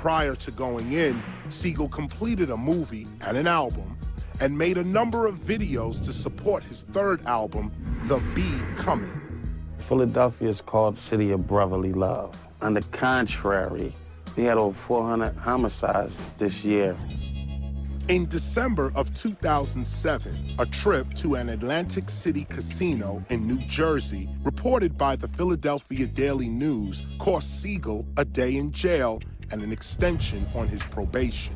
Prior to going in, Sigel completed a movie and an album and made a number of videos to support his third album, The Be Coming. Philadelphia is called City of Brotherly Love. On the contrary, we had over 400 homicides this year. In December of 2007, a trip to an Atlantic City casino in New Jersey, reported by the Philadelphia Daily News, cost Sigel a day in jail and an extension on his probation.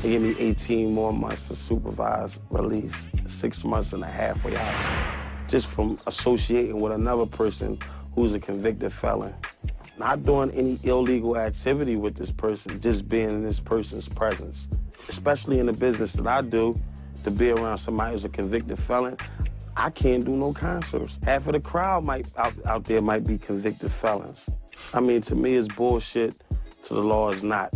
They gave me 18 more months of supervised release, 6 months and a halfway out, just from associating with another person who's a convicted felon. Not doing any illegal activity with this person, just being in this person's presence. Especially in the business that I do, to be around somebody who's a convicted felon, I can't do no concerts. Half of the crowd out there might be convicted felons. I mean, to me, it's bullshit. To the law, it's not.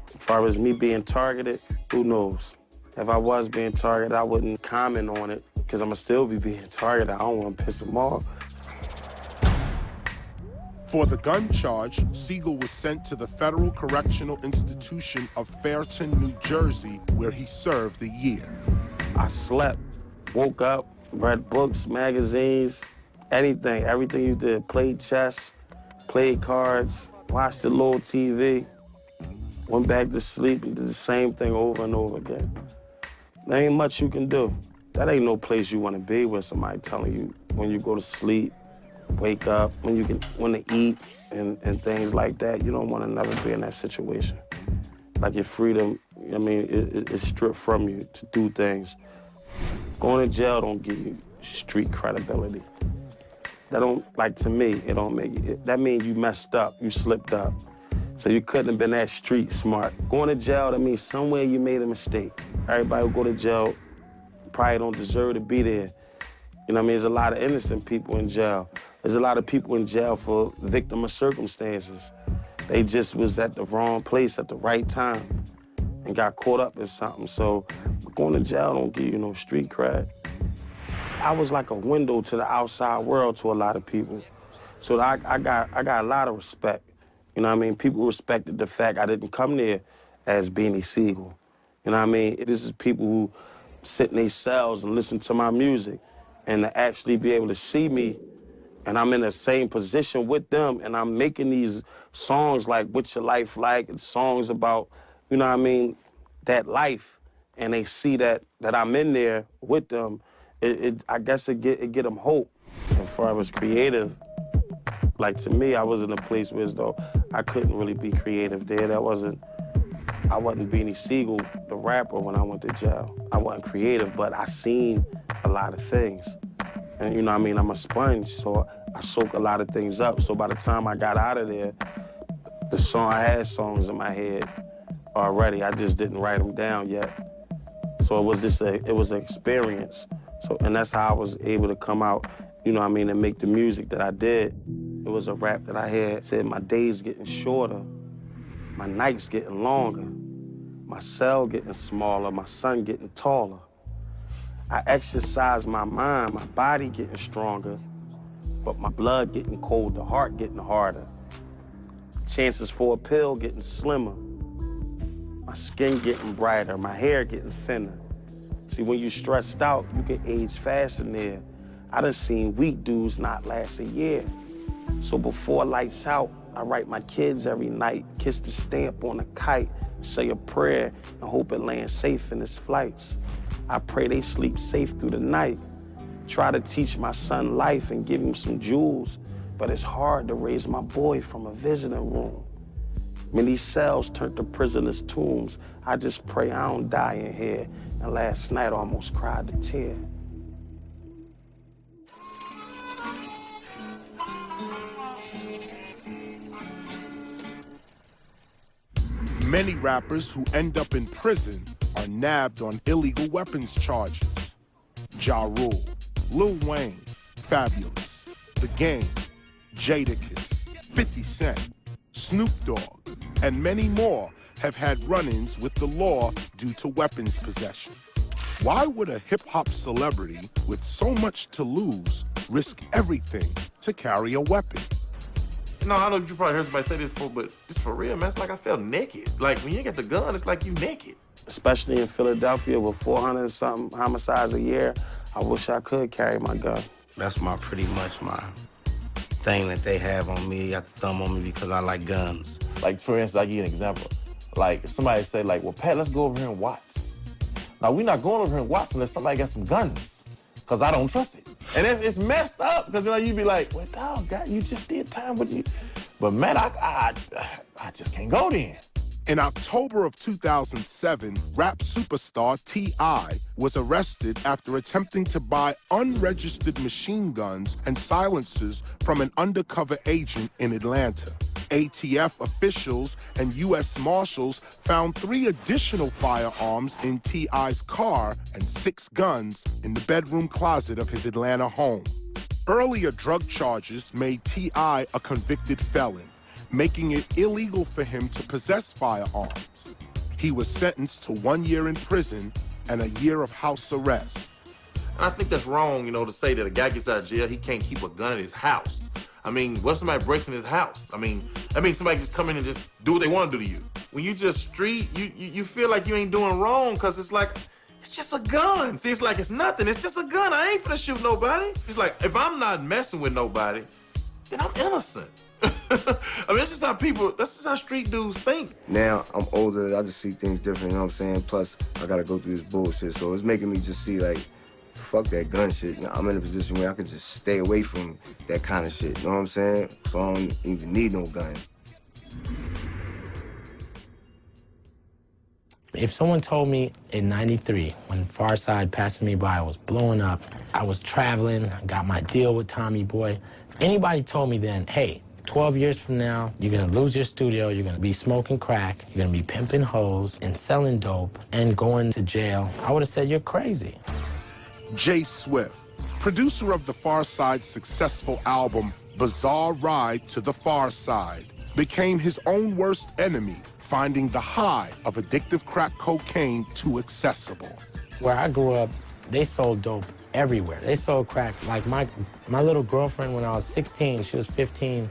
As far as me being targeted, who knows? If I was being targeted, I wouldn't comment on it, because I'm going to still be being targeted. I don't want to piss them off. For the gun charge, Sigel was sent to the Federal Correctional Institution of Fairton, New Jersey, where he served a year. I slept, woke up, read books, magazines, anything, everything you did. Played chess, played cards, watched a little TV, went back to sleep and did the same thing over and over again. There ain't much you can do. That ain't no place you want to be with somebody telling you when you go to sleep, wake up, when you want to eat and things like that. You don't want to never be in that situation. Like your freedom, I mean, it's stripped from you to do things. Going to jail don't give you street credibility. That don't, like to me, it don't make it. That means you messed up, you slipped up. So you couldn't have been that street smart. Going to jail, that means somewhere you made a mistake. Everybody who go to jail probably don't deserve to be there. You know what I mean? There's a lot of innocent people in jail. There's a lot of people in jail for victim of circumstances. They just was at the wrong place at the right time and got caught up in something. So going to jail don't give you no street cred. I was like a window to the outside world to a lot of people. So I got a lot of respect. You know what I mean? People respected the fact I didn't come there as Beanie Sigel. You know what I mean? This is people who sit in their cells and listen to my music, and to actually be able to see me, and I'm in the same position with them, and I'm making these songs like What's Your Life Like, and songs about, you know what I mean, that life, and they see that I'm in there with them. I guess it get them hope. As far as creative, like to me, I was in a place where as though I couldn't really be creative there. I wasn't Beanie Sigel, the rapper, when I went to jail. I wasn't creative, but I seen a lot of things. And you know what I mean, I'm a sponge, so I soak a lot of things up. So by the time I got out of there, I had songs in my head already. I just didn't write them down yet. So it was an experience. So, and that's how I was able to come out, you know what I mean, and make the music that I did. It was a rap that I had said, my days getting shorter, my nights getting longer, my cell getting smaller, my son getting taller. I exercise my mind, my body getting stronger, but my blood getting colder, heart getting harder. Chances for a pill getting slimmer. My skin getting brighter, my hair getting thinner. See, when you stressed out, you can age fast in there. I done seen weak dudes not last a year. So before lights out, I write my kids every night, kiss the stamp on a kite, say a prayer, and hope it lands safe in its flights. I pray they sleep safe through the night. Try to teach my son life and give him some jewels, but it's hard to raise my boy from a visiting room. When these cells turn to prisoners' tombs, I just pray I don't die in here. And last night I almost cried a tear. Many rappers who end up in prison are nabbed on illegal weapons charges. Ja Rule, Lil Wayne, Fabulous, The Game, Jadakiss, 50 Cent, Snoop Dogg, and many more have had run-ins with the law due to weapons possession. Why would a hip-hop celebrity with so much to lose risk everything to carry a weapon? No, I know you probably heard somebody say this before, but it's for real, man. It's like I felt naked. Like, when you get the gun, it's like you naked. Especially in Philadelphia with 400 and something homicides a year, I wish I could carry my gun. That's pretty much my thing that they have on me. They got the thumb on me because I like guns. Like, for instance, I'll give you an example. Like, if somebody say, like, well, Pat, let's go over here and Watts. Now, we're not going over here and Watts unless somebody got some guns, because I don't trust it. And it's messed up, because, you know, you be like, well, dog, God, you just did time with you. But, man, I just can't go then. In October of 2007, rap superstar T.I. was arrested after attempting to buy unregistered machine guns and silencers from an undercover agent in Atlanta. ATF officials and U.S. Marshals found 3 additional firearms in T.I.'s car and 6 guns in the bedroom closet of his Atlanta home. Earlier drug charges made T.I. a convicted felon, making it illegal for him to possess firearms. He was sentenced to 1 year in prison and a year of house arrest. And I think that's wrong, you know, to say that a guy gets out of jail, he can't keep a gun at his house. I mean, what if somebody breaks in his house? I mean somebody just come in and just do what they want to do to you. When you just street, you feel like you ain't doing wrong, because it's like, it's just a gun. See, it's like it's nothing. It's just a gun. I ain't finna shoot nobody. It's like, if I'm not messing with nobody, then I'm innocent. I mean, that's just how street dudes think. Now I'm older, I just see things different, you know what I'm saying? Plus, I gotta go through this bullshit, so it's making me just see, like, fuck that gun shit. You know, I'm in a position where I can just stay away from that kind of shit, you know what I'm saying? So I don't even need no gun. If someone told me in '93, when Far Side passing me by, I was blowing up, I was traveling, I got my deal with Tommy Boy, if anybody told me then, hey, 12 years from now, you're gonna lose your studio, you're gonna be smoking crack, you're gonna be pimping hoes and selling dope and going to jail, I would have said, you're crazy. Jay Swift, producer of the Far Side's successful album, Bizarre Ride to the Far Side, became his own worst enemy, finding the high of addictive crack cocaine too accessible. Where I grew up, they sold dope everywhere. They sold crack. Like my little girlfriend, when I was 16, she was 15,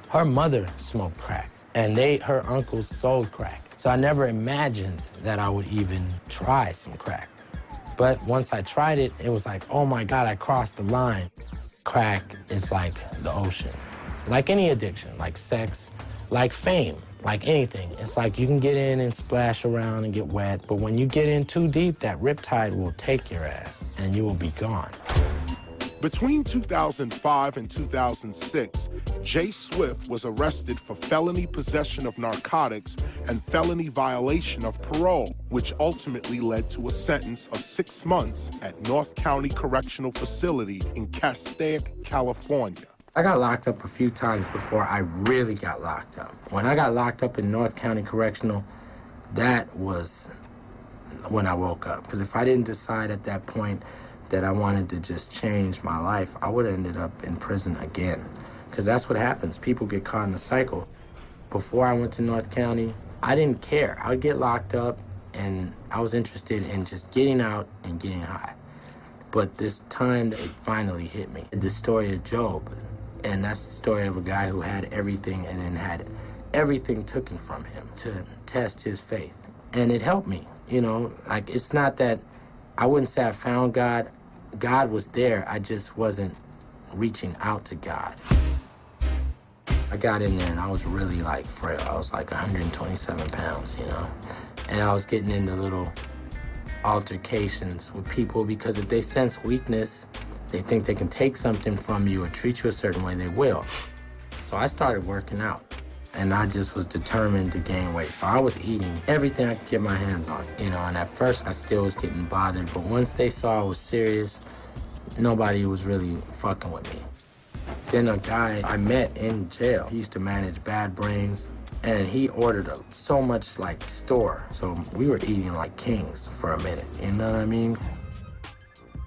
her mother smoked crack, and her uncles sold crack. So I never imagined that I would even try some crack. But once I tried it, it was like, oh my God, I crossed the line. Crack is like the ocean. Like any addiction, like sex, like fame, like anything. It's like you can get in and splash around and get wet, but when you get in too deep, that riptide will take your ass and you will be gone. Between 2005 and 2006, Jay Swift was arrested for felony possession of narcotics and felony violation of parole, which ultimately led to a sentence of 6 months at North County Correctional Facility in Castaic, California. I got locked up a few times before I really got locked up. When I got locked up in North County Correctional, that was when I woke up. Because if I didn't decide at that point that I wanted to just change my life, I would have ended up in prison again. Because that's what happens. People get caught in the cycle. Before I went to North County, I didn't care. I would get locked up, and I was interested in just getting out and getting high. But this time, it finally hit me. The story of Job. And that's the story of a guy who had everything and then had everything taken from him to test his faith. And it helped me, you know? Like, it's not that I wouldn't say I found God. God was there. I just wasn't reaching out to God. I got in there and I was really, like, frail. I was like 127 pounds, you know? And I was getting into little altercations with people because if they sense weakness, they think they can take something from you or treat you a certain way, they will. So I started working out, and I just was determined to gain weight. So I was eating everything I could get my hands on, you know, and at first I still was getting bothered, but once they saw I was serious, nobody was really fucking with me. Then a guy I met in jail, he used to manage Bad Brains, and he ordered so much like store. So we were eating like kings for a minute, you know what I mean?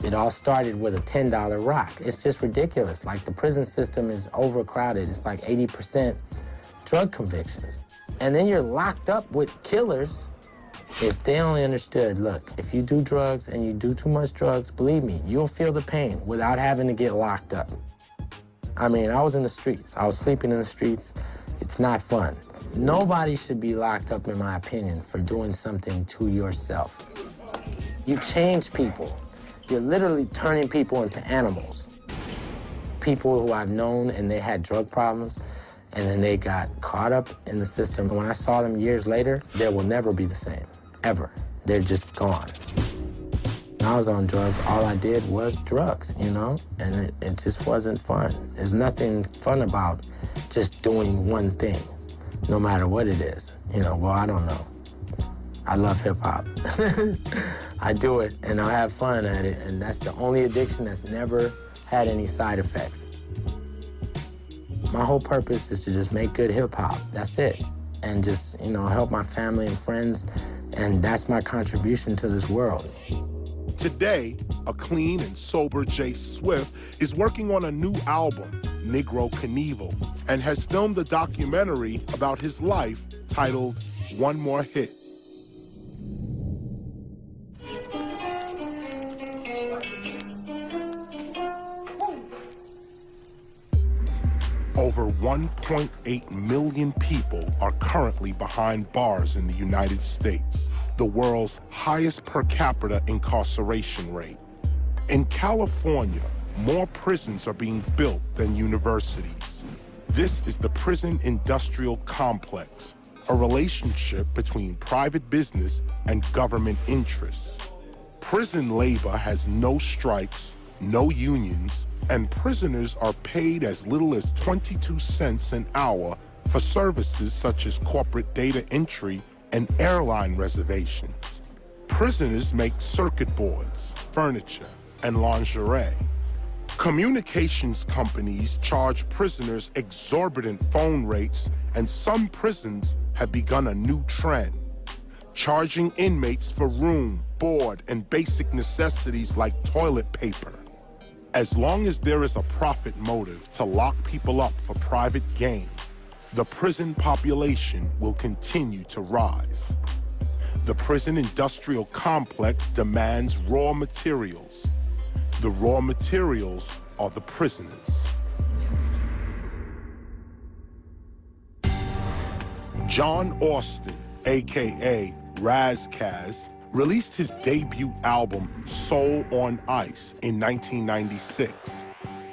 It all started with a $10 rock. It's just ridiculous. Like, the prison system is overcrowded. It's like 80% drug convictions. And then you're locked up with killers. If they only understood, look, if you do drugs and you do too much drugs, believe me, you'll feel the pain without having to get locked up. I mean, I was in the streets. I was sleeping in the streets. It's not fun. Nobody should be locked up, in my opinion, for doing something to yourself. You change people. You're literally turning people into animals. People who I've known and they had drug problems, and then they got caught up in the system. When I saw them years later, they will never be the same, ever. They're just gone. When I was on drugs, all I did was drugs, you know? And it just wasn't fun. There's nothing fun about just doing one thing, no matter what it is. You know, well, I don't know. I love hip hop. I do it and I have fun at it, and that's the only addiction that's never had any side effects. My whole purpose is to just make good hip hop. That's it. And just, you know, help my family and friends, and that's my contribution to this world. Today, a clean and sober Jay Swift is working on a new album, Negro Knievel, and has filmed a documentary about his life titled One More Hit. Over 1.8 million people are currently behind bars in the United States, the world's highest per capita incarceration rate. In California, more prisons are being built than universities. This is the prison industrial complex, a relationship between private business and government interests. Prison labor has no strikes, no unions, and prisoners are paid as little as 22 cents an hour for services such as corporate data entry and airline reservations. Prisoners make circuit boards, furniture, and lingerie. Communications companies charge prisoners exorbitant phone rates, and some prisons have begun a new trend, charging inmates for room, board, and basic necessities like toilet paper. As long as there is a profit motive to lock people up for private gain, the prison population will continue to rise. The prison industrial complex demands raw materials. The raw materials are the prisoners. John Austin, aka Ras Kass, released his debut album, Soul on Ice, in 1996.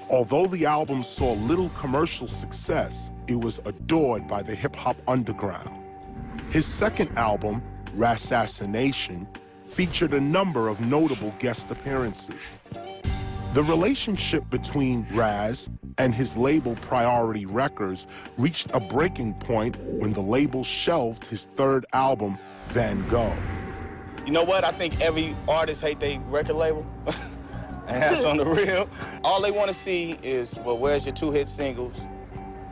Although the album saw little commercial success, it was adored by the hip-hop underground. His second album, Rassassination, featured a number of notable guest appearances. The relationship between Ras and his label Priority Records reached a breaking point when the label shelved his third album, Van Gogh. You know what? I think every artist hate their record label. And that's on the real. All they want to see is, well, where's your 2-hit singles?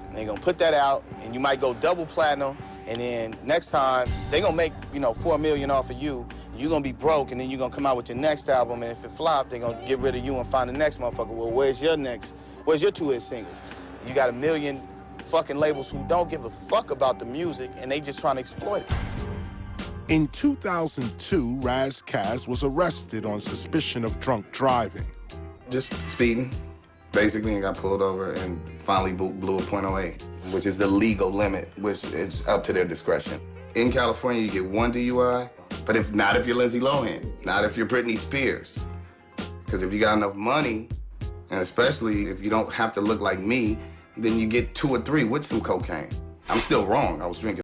And they're going to put that out, and you might go double platinum, and then next time, they're going to make, you know, $4 million off of you. You're going to be broke, and then you're going to come out with your next album, and if it flops, they're going to get rid of you and find the next motherfucker. Well, where's your 2-hit singles? You got a million fucking labels who don't give a fuck about the music, and they just trying to exploit it. In 2002, Ras Kass was arrested on suspicion of drunk driving. Just speeding, basically, and got pulled over and finally blew a .08, which is the legal limit, which is up to their discretion. In California, you get 1 DUI, but not if you're Lindsay Lohan, not if you're Britney Spears. Because if you got enough money, and especially if you don't have to look like me, then you get 2 or 3 with some cocaine. I'm still wrong, I was drinking